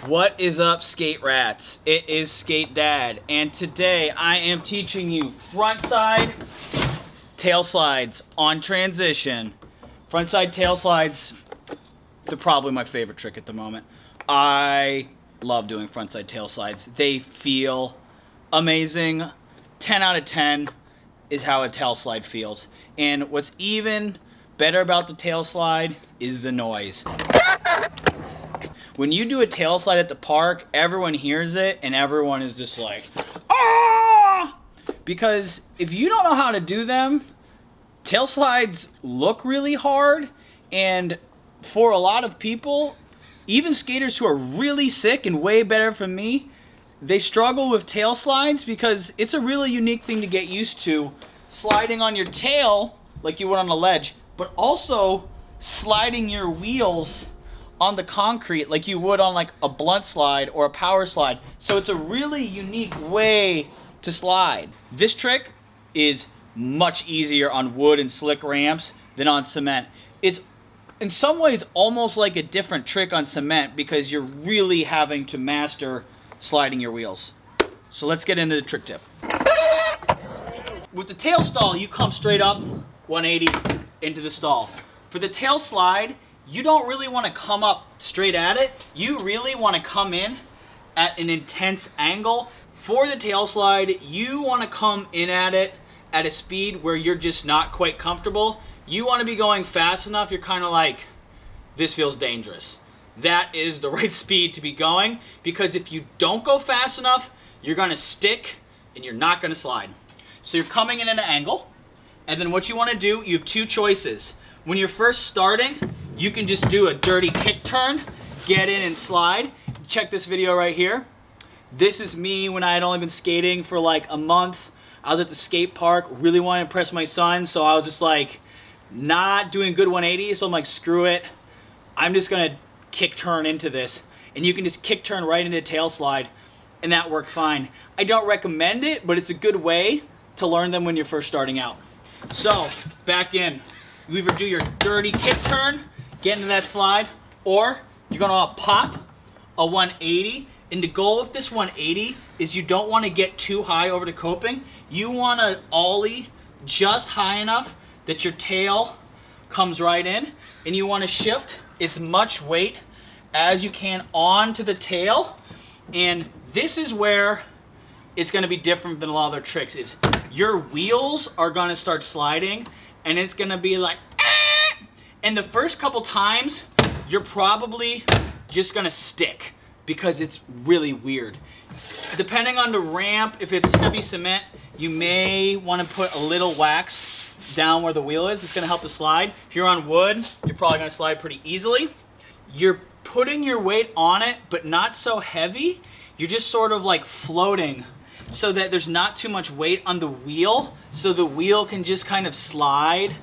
What is up, skate rats? It is Skate Dad, and today I am teaching you frontside tail slides on transition. Frontside tail slides, they're probably my favorite trick at the moment. I love doing frontside tail slides. They feel amazing. 10 out of 10 is how a tail slide feels. And what's even better about the tail slide is the noise. When you do a tail slide at the park, everyone hears it and everyone is just like, ah! Because if you don't know how to do them, tail slides look really hard, and for a lot of people, even skaters who are really sick and way better than me, they struggle with tail slides because it's a really unique thing to get used to, sliding on your tail like you would on a ledge, but also sliding your wheels on the concrete like you would on like a blunt slide or a power slide. So it's a really unique way to slide. This trick is much easier on wood and slick ramps than on cement. It's in some ways almost like a different trick on cement because you're really having to master sliding your wheels. So let's get into the trick tip. With the tail stall, you come straight up 180 into the stall. For the tail slide, you don't really want to come up straight at it. You really want to come in at an intense angle. For the tail slide, you want to come in at it at a speed where you're just not quite comfortable. You want to be going fast enough, you're kind of like, this feels dangerous. That is the right speed to be going, because if you don't go fast enough, you're going to stick and you're not going to slide. So you're coming in at an angle, and then what you want to do, you have two choices. When you're first starting, you can just do a dirty kick turn, get in and slide. Check this video right here. This is me when I had only been skating for like a month. I was at the skate park, really wanted to impress my son, so I was just like not doing good 180, so I'm like, screw it. I'm just gonna kick turn into this. And you can just kick turn right into the tail slide, and that worked fine. I don't recommend it, but it's a good way to learn them when you're first starting out. So, back in. You either do your dirty kick turn, get into that slide, or you're gonna pop a 180. And the goal with this 180 is you don't want to get too high over the coping. You want to ollie just high enough that your tail comes right in, and you want to shift as much weight as you can onto the tail. And this is where it's going to be different than a lot of other tricks. Is your wheels are going to start sliding, and it's going to be like, ah! And the first couple times, you're probably just going to stick because it's really weird. Depending on the ramp, if it's heavy cement, you may want to put a little wax down where the wheel is. It's going to help the slide. If you're on wood, you're probably going to slide pretty easily. You're putting your weight on it, but not so heavy. You're just sort of like floating so that there's not too much weight on the wheel, so the wheel can just kind of slide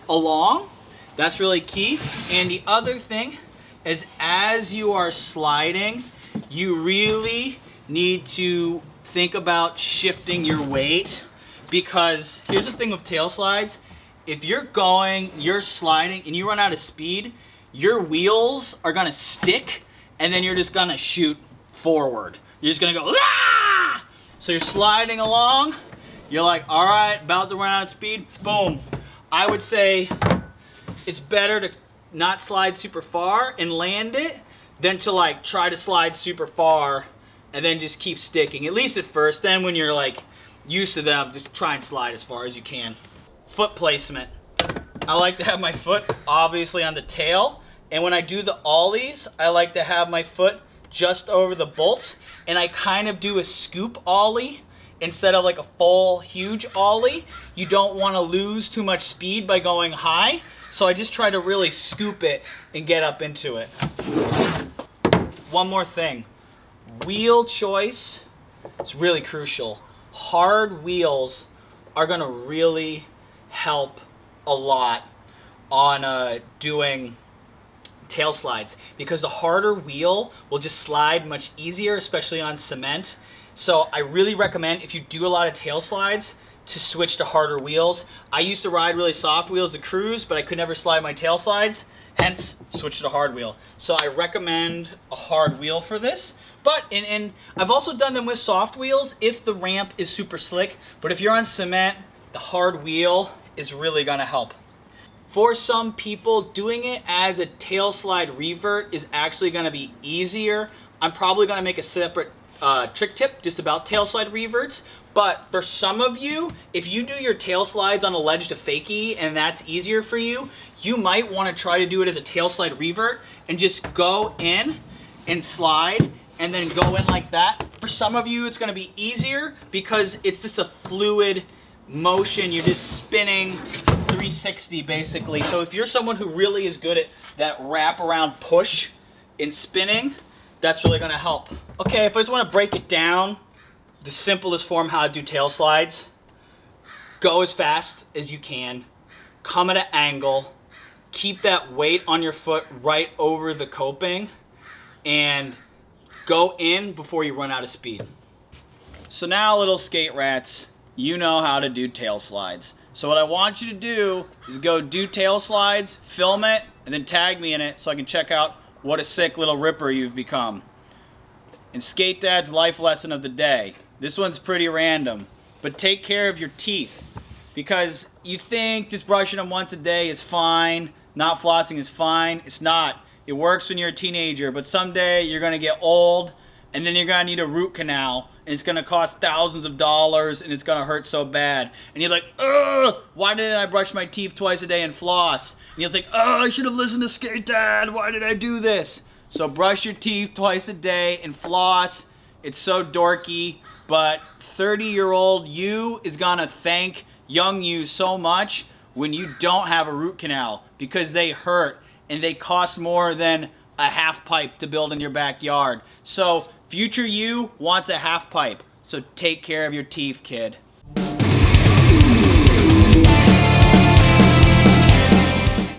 along. That's really key. And the other thing is, as you are sliding, you really need to think about shifting your weight, because here's the thing with tail slides. If you're sliding and you run out of speed, your wheels are gonna stick, and then you're just gonna shoot forward. You're just gonna go, ah! So you're sliding along, you're like, all right, about to run out of speed, boom. I would say it's better to not slide super far and land it than to like try to slide super far and then just keep sticking, at least at first. Then when you're like used to them, just try and slide as far as you can. Foot placement. I like to have my foot obviously on the tail, and when I do the ollies, I like to have my foot just over the bolts, and I kind of do a scoop ollie instead of like a full huge ollie. You don't want to lose too much speed by going high, so I just try to really scoop it and get up into it. One more thing. Wheel choice is really crucial. Hard wheels are going to really help a lot on doing tail slides, because the harder wheel will just slide much easier, especially on cement. So I really recommend, if you do a lot of tail slides, to switch to harder wheels. I used to ride really soft wheels to cruise, but I could never slide my tail slides, hence switch to hard wheel. So I recommend a hard wheel for this. But and I've also done them with soft wheels if the ramp is super slick. But if you're on cement, the hard wheel is really gonna help. For some people, doing it as a tail slide revert is actually gonna be easier. I'm probably gonna make a separate trick tip just about tail slide reverts. But for some of you, if you do your tail slides on a ledge to fakie and that's easier for you, you might wanna try to do it as a tail slide revert and just go in and slide and then go in like that. For some of you, it's gonna be easier because it's just a fluid motion. You're just spinning 360 basically. So if you're someone who really is good at that wrap around push in spinning, that's really gonna help. Okay, if I just wanna break it down, the simplest form how to do tail slides, go as fast as you can, come at an angle, keep that weight on your foot right over the coping, and go in before you run out of speed. So now, little skate rats, you know how to do tail slides. So what I want you to do is go do tail slides, film it, and then tag me in it so I can check out what a sick little ripper you've become. And Skate Dad's life lesson of the day. This one's pretty random, but take care of your teeth. Because you think just brushing them once a day is fine, not flossing is fine. It's not. It works when you're a teenager, but someday you're gonna get old and then you're gonna need a root canal and it's gonna cost thousands of dollars and it's gonna hurt so bad. And you're like, ugh, why didn't I brush my teeth twice a day and floss? And you'll think, oh, I should have listened to Skate Dad, why did I do this? So brush your teeth twice a day and floss. It's so dorky, but 30-year-old you is gonna thank young you so much when you don't have a root canal because they hurt and they cost more than a half pipe to build in your backyard. So future you wants a half pipe. So take care of your teeth, kid.